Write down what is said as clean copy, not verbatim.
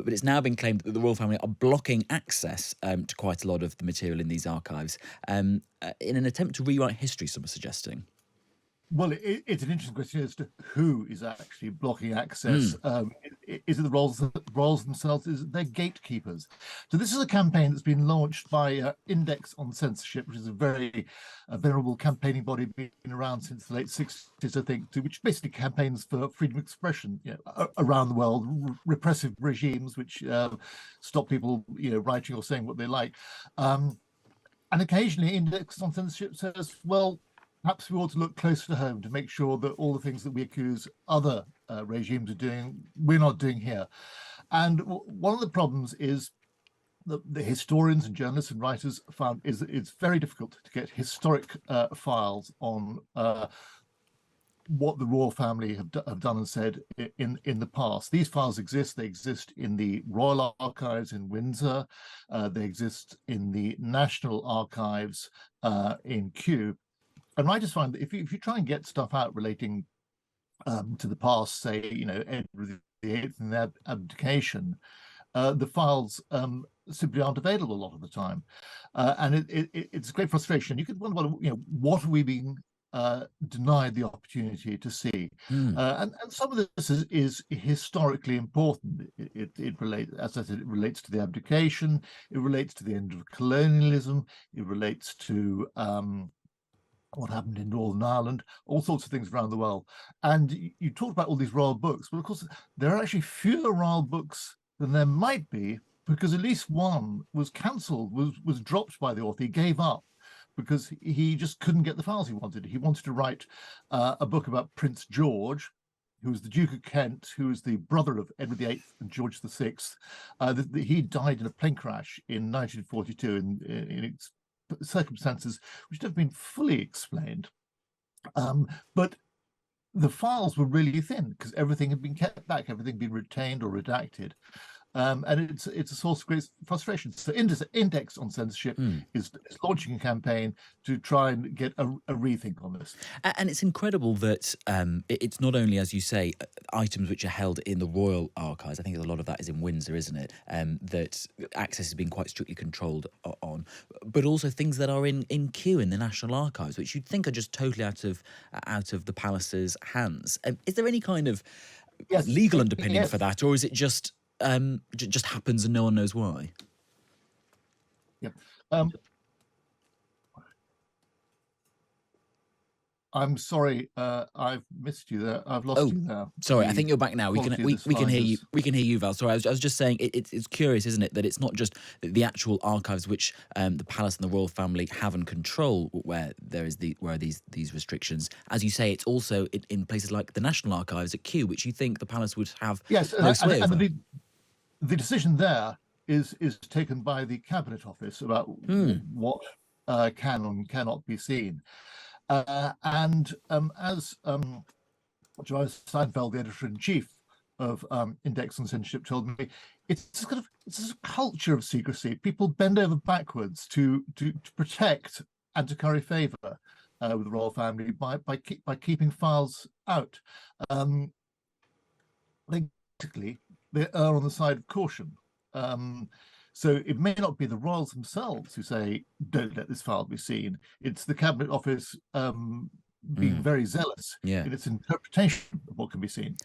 but it's now been claimed that the royal family are blocking access to quite a lot of the material in these archives in an attempt to rewrite history, some are suggesting. Well, it's an interesting question as to who is actually blocking access. Mm. Is it the roles themselves? Is it their gatekeepers? So this is a campaign that's been launched by Index on Censorship, which is a very venerable campaigning body, been around since the late 60s, I think, which basically campaigns for freedom of expression, around the world, repressive regimes which stop people, writing or saying what they like. And occasionally Index on Censorship says, well, perhaps we ought to look closer to home to make sure that all the things that we accuse other regimes of doing, we're not doing here. And one of the problems is that the historians and journalists and writers found is that it's very difficult to get historic files on what the royal family have done and said in the past. These files exist. They exist in the Royal Archives in Windsor. They exist in the National Archives in Kew. And writers find that if you try and get stuff out relating to the past, say, Edward VIII and their abdication, the files simply aren't available a lot of the time. And it's a great frustration. You could wonder, what are we being denied the opportunity to see? Mm. And some of this is historically important. It relates, as I said, it relates to the abdication. It relates to the end of colonialism. It relates to what happened in Northern Ireland, all sorts of things around the world. And you talked about all these royal books, but of course, there are actually fewer royal books than there might be, because at least one was cancelled, was dropped by the author. He gave up because he just couldn't get the files he wanted. He wanted to write a book about Prince George, who was the Duke of Kent, who was the brother of Edward VIII and George VI. He died in a plane crash in 1942 in circumstances which have been fully explained. But the files were really thin because everything had been kept back, everything had been retained or redacted. And it's a source of great frustration. So Index on Censorship is launching a campaign to try and get a rethink on this. And it's incredible that it's not only, as you say, items which are held in the Royal Archives. I think a lot of that is in Windsor, isn't it? That access has been quite strictly controlled on, but also things that are in Kew in the National Archives, which you'd think are just totally out of the palace's hands. Is there any kind of legal underpinning for that, or is it just happens and no one knows why? Yeah. I'm sorry, I've missed you there. I've lost you there. Sorry, I think you're back now. We can hear you. We can hear you, Val. Sorry, I was just saying it's curious, isn't it, that it's not just the actual archives which the palace and the royal family have in control where these restrictions. As you say, it's also in places like the National Archives at Kew, which you think the palace would have no sway over. And the decision there is taken by the Cabinet Office about what can and cannot be seen. And as Joanna Steinfeld, the editor-in-chief of Index on Censorship, told me, it's a culture of secrecy. People bend over backwards to protect and to curry favour with the royal family by keeping files out. Basically, they err on the side of caution. So it may not be the royals themselves who say, don't let this file be seen. It's the Cabinet Office being very zealous in its interpretation of what can be seen.